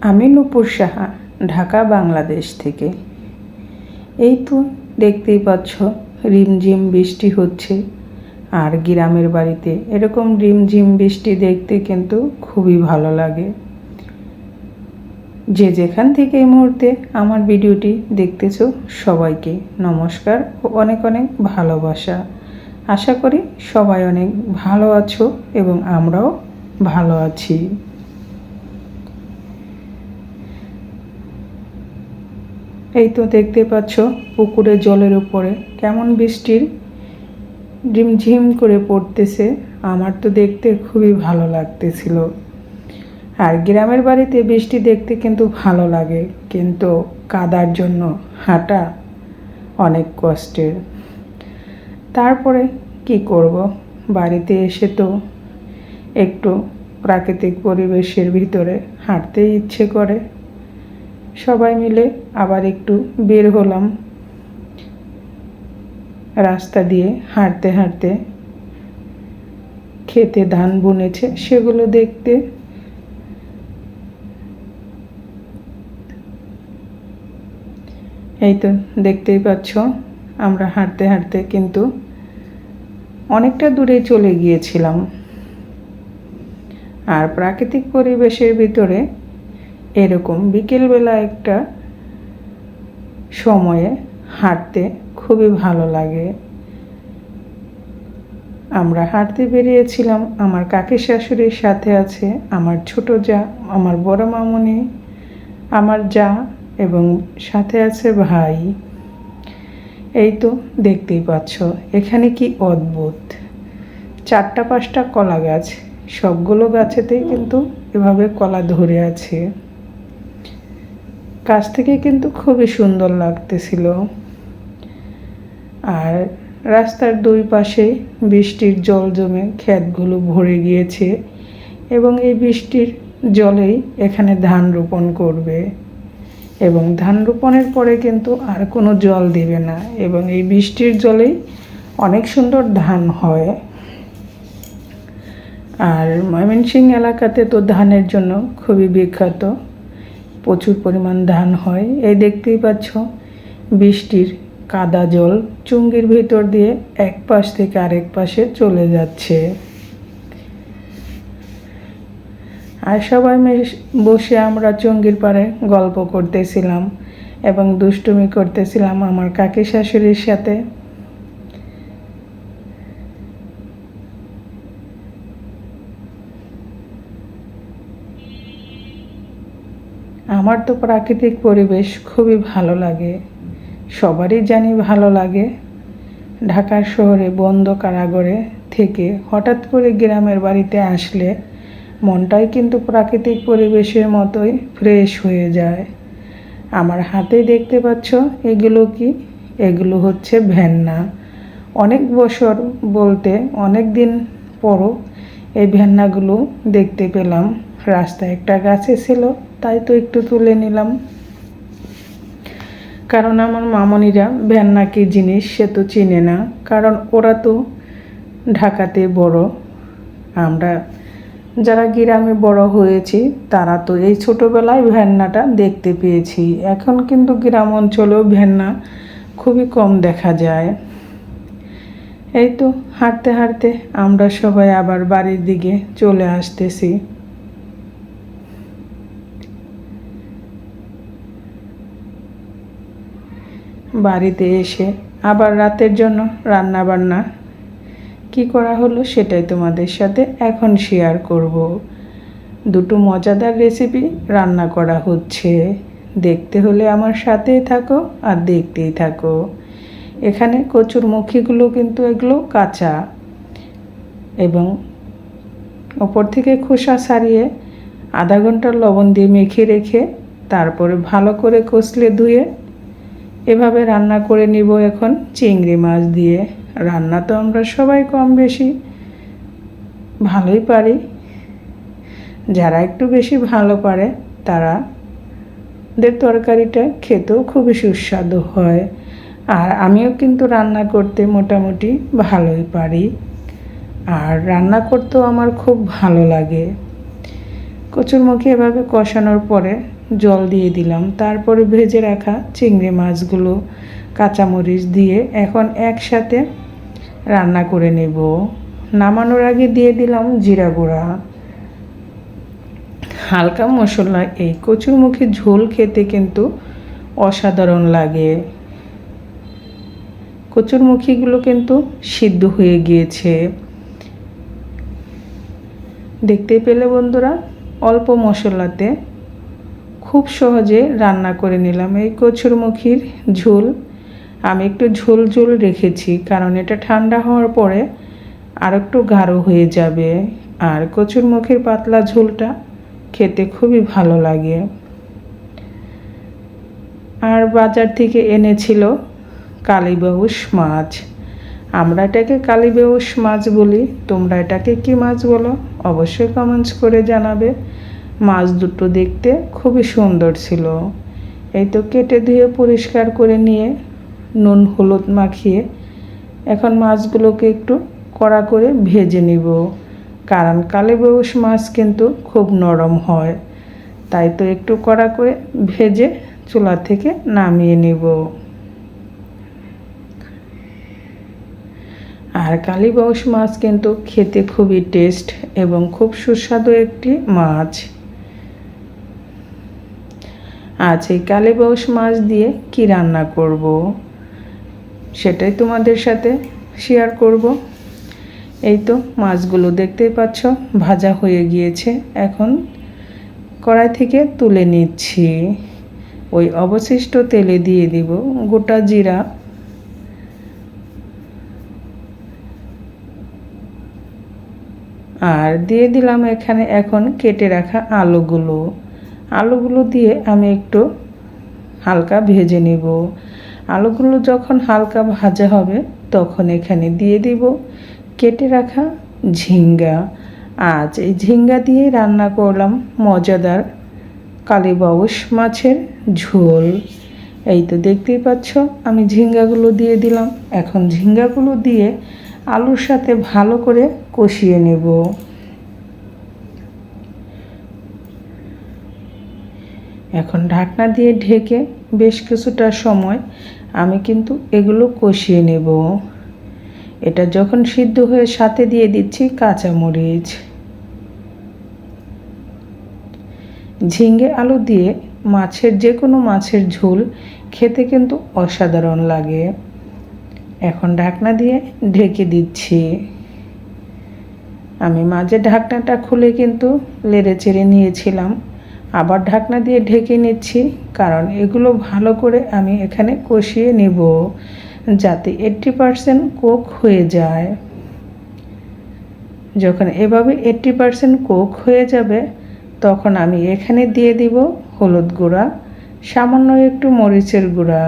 আমি নূপুর সাহা, ঢাকা বাংলাদেশ থেকে। এই তো দেখতেই পাচ্ছ রিমঝিম বৃষ্টি হচ্ছে। আর গ্রামের বাড়িতে এরকম রিমঝিম বৃষ্টি দেখতে কিন্তু খুবই ভালো লাগে। যে যেখান থেকে এই মুহূর্তে আমার ভিডিওটি দেখতেছ সবাইকে নমস্কার ও অনেক অনেক ভালোবাসা। আশা করি সবাই অনেক ভালো আছো এবং আমরাও ভালো আছি। এই তো দেখতে পাচ্ছ পুকুরে জলের উপরে কেমন বৃষ্টির ঝিমঝিম করে পড়তেছে। আমার তো দেখতে খুবই ভালো লাগতেছিল। আর গ্রামের বাড়িতে বৃষ্টি দেখতে কিন্তু ভালো লাগে, কিন্তু কাদার জন্য হাঁটা অনেক কষ্টের। তারপরে কি করব, বাড়িতে এসে তো একটু প্রাকৃতিক পরিবেশের ভিতরে হাঁটতে ইচ্ছে করে। সবাই মিলে আবার একটু বের হলাম রাস্তা দিয়ে হাঁটতে হাঁটতে। খেতে ধান বুনেছে সেগুলো দেখতে। এই তো দেখতেই পাচ্ছ আমরা হাঁটতে হাঁটতে কিন্তু অনেকটা দূরে চলে গিয়েছিলাম। আর প্রাকৃতিক পরিবেশের ভিতরে এরকম বিকেলবেলা একটা সময়ে হাঁটতে খুবই ভালো লাগে। আমরা হাঁটতে বেরিয়েছিলাম, আমার কাকি শাশুড়ির সাথে আছে আমার ছোট যা, আমার বড় মামুনি, আমার যা এবং সাথে আছে ভাই। এই তো দেখতেই পাচ্ছ এখানে কি অদ্ভুত 4-5টা কলা গাছ, সবগুলো গাছেতেই কিন্তু এভাবে কলা ধরে আছে। কাছ থেকে কিন্তু খুবই সুন্দর লাগতেছিল। আর রাস্তার দুই পাশে বৃষ্টির জল জমে ক্ষেতগুলো ভরে গিয়েছে এবং এই বৃষ্টির জলেই এখানে ধান রোপণ করবে এবং ধান রোপণের পরে কিন্তু আর কোনো জল দেবে না এবং এই বৃষ্টির জলেই অনেক সুন্দর ধান হয়। আর ময়মনসিংহ এলাকাতে তো ধানের জন্য খুবই বিখ্যাত, প্রচুর পরিমাণ ধান হয়। এই দেখতেই পাচ্ছ বৃষ্টির কাদা জল চুঙ্গির ভিতর দিয়ে এক পাশ থেকে আরেক পাশে চলে যাচ্ছে। আর সবাই বসে আমরা চুঙ্গির পাড়ে গল্প করতেছিলাম এবং দুষ্টুমি করতেছিলাম আমার কাকি শাশুড়ির সাথে। আমার তো প্রাকৃতিক পরিবেশ খুবই ভালো লাগে, সবারই জানি ভালো লাগে। ঢাকার শহরে বন্ধ কারাগারে থেকে হঠাৎ করে গ্রামের বাড়িতে আসলে মনটাই কিন্তু প্রাকৃতিক পরিবেশের মতোই ফ্রেশ হয়ে যায়। আমার হাতে দেখতে পাচ্ছ এগুলো কি, এগুলো হচ্ছে ভেন্না। অনেক বছর বলতে অনেক দিন পরও এই ভেন্নাগুলো দেখতে পেলাম। রাস্তায় একটা গাছে ছিল, তাই তো একটু তুলে নিলাম। কারণ আমার মামনিরা ভেন্না কি জিনিস সে তো চিনে না, কারণ ওরা তো ঢাকাতে বড়। আমরা যারা গ্রামে বড় হয়েছি তারা তো এই ছোটোবেলায় ভেন্নাটা দেখতে পেয়েছি। এখন কিন্তু গ্রাম অঞ্চলেও ভেন্না খুবই কম দেখা যায়। এই তো হাঁটতে হাঁটতে আমরা সবাই আবার বাড়ির দিকে চলে আসতেছি। বাড়িতে এসে আবার রাতের জন্য রান্না বান্না কি করা হলো সেটাই তোমাদের সাথে এখন শেয়ার করব। দুটো মজাদার রেসিপি রান্না করা হচ্ছে, দেখতে হলে আমার সাথেই থাকো আর দেখতেই থাকো। এখানে কচুর মুখিগুলো কিন্তু এগুলো কাঁচা এবং ওপর থেকে খোসা ছাড়িয়ে আধা ঘন্টা লবণ দিয়ে মেখে রেখে তারপরে ভালো করে কষলে ধুয়ে এভাবে রান্না করে নিব এখন চিংড়ি মাছ দিয়ে। রান্না তো আমরা সবাই কম বেশি ভালোই পারি, যারা একটু বেশি ভালো পারে তাদের তরকারিটা খেতেও খুবই সুস্বাদু হয়। আর আমিও কিন্তু রান্না করতে মোটামুটি ভালোই পারি, আর রান্না করতেও আমার খুব ভালো লাগে। কচুরমুখী এভাবে কষানোর পরে জল দিয়ে দিলাম। তারপরে ভেজে রাখা চিংড়ি মাছগুলো কাঁচামরিচ দিয়ে এখন একসাথে রান্না করে নেব। নামানোর আগে দিয়ে দিলাম জিরা গুঁড়া, হালকা মশলা। এই কচুরমুখী ঝোল খেতে কিন্তু অসাধারণ লাগে। কচুরমুখীগুলো কিন্তু সিদ্ধ হয়ে গিয়েছে, দেখতে পেলে বন্ধুরা। অল্প মশলাতে খুব সহজে রান্না করে নিলাম এই কচুরমুখীর ঝোল। আমি একটু ঝোল ঝোল রেখেছি, কারণ এটা ঠান্ডা হওয়ার পরে আর একটু গাঢ় হয়ে যাবে। আর কচুরমুখীর পাতলা ঝোলটা খেতে খুবই ভালো লাগে। আর বাজার থেকে এনেছিল কালীবাউস মাছ। আমরা এটাকে কালীবাউস মাছ বলি, তোমরা এটাকে কি মাছ বলো অবশ্যই কমেন্টস করে জানাবে। মাছ দুটো দেখতে খুবই সুন্দর ছিল। এই তো কেটে ধুয়ে পরিষ্কার করে নিয়ে নুন হলুদ মাখিয়ে এখন মাছগুলোকে একটু কড়া করে ভেজে নিব, কারণ কালীবাউস মাছ কিন্তু খুব নরম হয়। তাই তো একটু কড়া করে ভেজে চুলা থেকে নামিয়ে নিব। আর কালীবাউস মাছ কিন্তু খেতে খুবই টেস্ট এবং খুব সুস্বাদু একটি মাছ। আজ এই কালীবাউস মাছ দিয়ে কি রান্না করব সেটাই তোমাদের সাথে শেয়ার করব। এই তো মাছগুলো দেখতেই পাচ্ছ ভাজা হয়ে গিয়েছে। এখন কড়াই থেকে তুলে নিচ্ছি। ওই অবশিষ্ট তেলে দিয়ে দিব গোটা জিরা, আর দিয়ে দিলাম এখানে এখন কেটে রাখা আলুগুলো দিয়ে আমি একটু হালকা ভেজে নেব। আলুগুলো যখন হালকা ভাজা হবে তখন এখানে দিয়ে দিব কেটে রাখা ঝিঙ্গা। আজ এই ঝিঙ্গা দিয়ে রান্না করলাম মজাদার কালীবাউস মাছের ঝোল। এই তো দেখতেই পাচ্ছ আমি ঝিঙ্গাগুলো দিয়ে দিলাম। এখন ঝিঙ্গাগুলো দিয়ে আলুর সাথে ভালো করে কষিয়ে নেব। এখন ঢাকনা দিয়ে ঢেকে বেশ কিছুটা সময় আমি কিন্তু এগুলো কষিয়ে নেব। এটা যখন সিদ্ধ হয়ে সাথে দিয়ে দিচ্ছি কাঁচামরিচ। ঝিঙ্গে আলু দিয়ে যে কোনো মাছের ঝোল খেতে কিন্তু অসাধারণ লাগে। এখন ঢাকনা দিয়ে ঢেকে দিচ্ছি। আমি মাঝে ঢাকনাটা খুলে কিন্তু নেড়ে চেড়ে নিয়েছিলাম, আবার ঢাকনা দিয়ে ঢেকে নিচ্ছি, কারণ এগুলো ভালো করে আমি এখানে কষিয়ে নেব যাতে 80% কুক হয়ে যায়। যখন এভাবে 80% কুক হয়ে যাবে তখন আমি এখানে দিয়ে দিব হলুদ গুঁড়া, সামান্য একটু মরিচের গুঁড়া।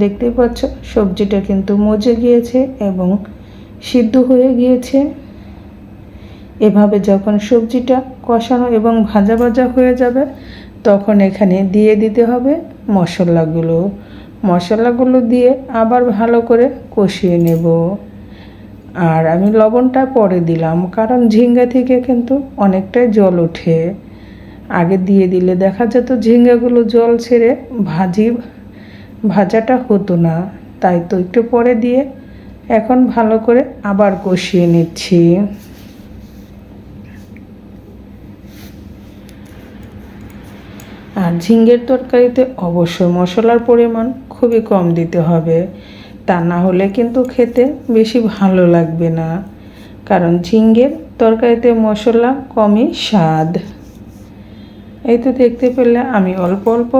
দেখতেই পাচ্ছ সবজিটা কিন্তু মজে গিয়েছে এবং সিদ্ধ হয়ে গিয়েছে। এভাবে যখন সবজিটা কষানো এবং ভাজা ভাজা হয়ে যাবে তখন এখানে দিয়ে দিতে হবে মশলাগুলো দিয়ে আবার ভালো করে কষিয়ে নেব। আর আমি লবণটা পরে দিলাম, কারণ ঝিঙ্গা থেকে কিন্তু অনেকটাই জল ওঠে। আগে দিয়ে দিলে দেখা যেত ঝিঙ্গাগুলো জল ছেড়ে ভাজাটা হতো না। তাই তো একটু পরে দিয়ে এখন ভালো করে আবার কষিয়ে নিচ্ছি। আর ঝিঙ্গের তরকারিতে অবশ্যই মশলার পরিমাণ খুবই কম দিতে হবে, তা না হলে কিন্তু খেতে বেশি ভালো লাগবে না, কারণ ঝিঙ্গের তরকারিতে মশলা কমই স্বাদ। এই তো দেখতে পেলে আমি অল্প অল্প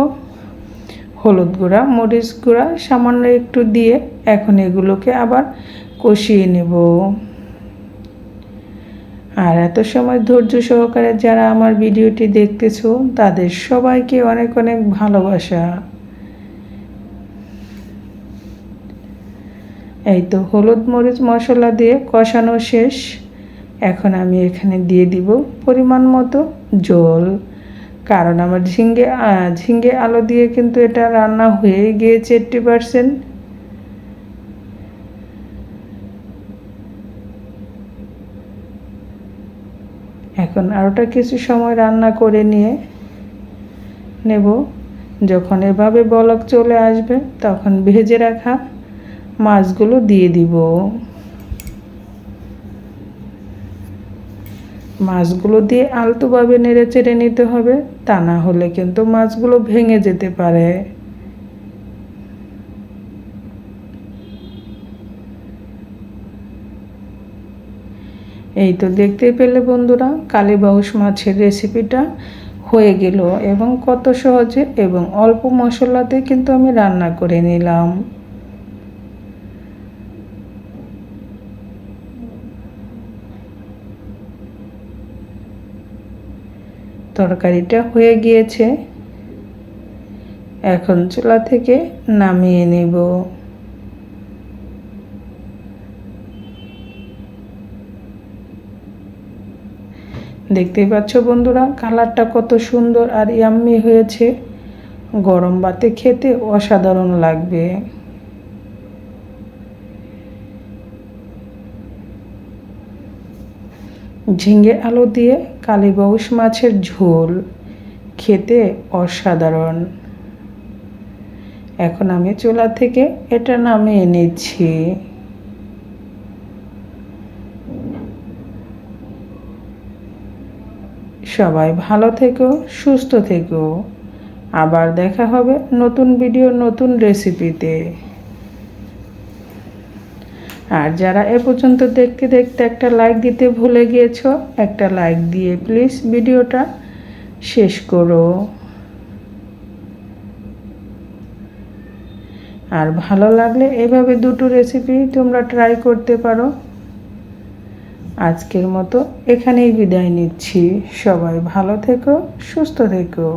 হলুদ গুঁড়া, মরিচ গুঁড়া সামান্য একটু দিয়ে এখন এগুলোকে আবার কষিয়ে নেব। আর এত সময় ধৈর্য সহকারে যারা আমার ভিডিওটি দেখতেছো তাদের সবাইকে অনেক অনেক ভালোবাসা। এই তো হলুদ মরিচ মশলা দিয়ে কষানো শেষ। এখন আমি এখানে দিয়ে দিব পরিমাণ মতো জল, কারণ আমার ঝিঙ্গে আলু দিয়ে কিন্তু এটা রান্না হয়ে গিয়েছে 80%। এখন আরোটা কিছু সময় রান্না করে নিয়ে নেব। যখন এভাবে বলক চলে আসবে তখন ভেজে রাখা মাছগুলো দিয়ে দিব। মাছগুলো দিয়ে আলতোভাবে নেড়ে চেড়ে নিতে হবে, তা না হলে কিন্তু মাছগুলো ভেঙে যেতে পারে। এই তো দেখতেই পেলে বন্ধুরা, কালীবাউস মাছের রেসিপিটা হয়ে গেল এবং কত সহজে এবং অল্প মশলাতে কিন্তু আমি রান্না করে নিলাম। তরকারিটা হয়ে গিয়েছে, এখন চুলা থেকে নামিয়ে নেব। দেখতেই পাচ্ছ বন্ধুরা, কালারটা কত সুন্দর আর ইয়াম্মি হয়েছে। গরম ভাতে খেতে অসাধারণ লাগবে। ঝিঙে আলু দিয়ে কালীবাউস মাছের ঝোল খেতে অসাধারণ। এখন আমি চুলা থেকে এটা নামিয়ে নিচ্ছি। সবাই ভালো থেকো, সুস্থ থেকো। আবার দেখা হবে নতুন ভিডিও, নতুন রেসিপিতে। আর যারা এ পর্যন্ত দেখতে দেখতে একটা লাইক দিতে ভুলে গিয়েছো, একটা লাইক দিয়ে প্লিজ ভিডিওটা শেষ করো। আর ভালো লাগলে এভাবে দুটো রেসিপি তোমরা ট্রাই করতে পারো। আজকের মতো এখানেই বিদায় নিচ্ছি। সবাই ভালো থেকো, সুস্থ থেকো।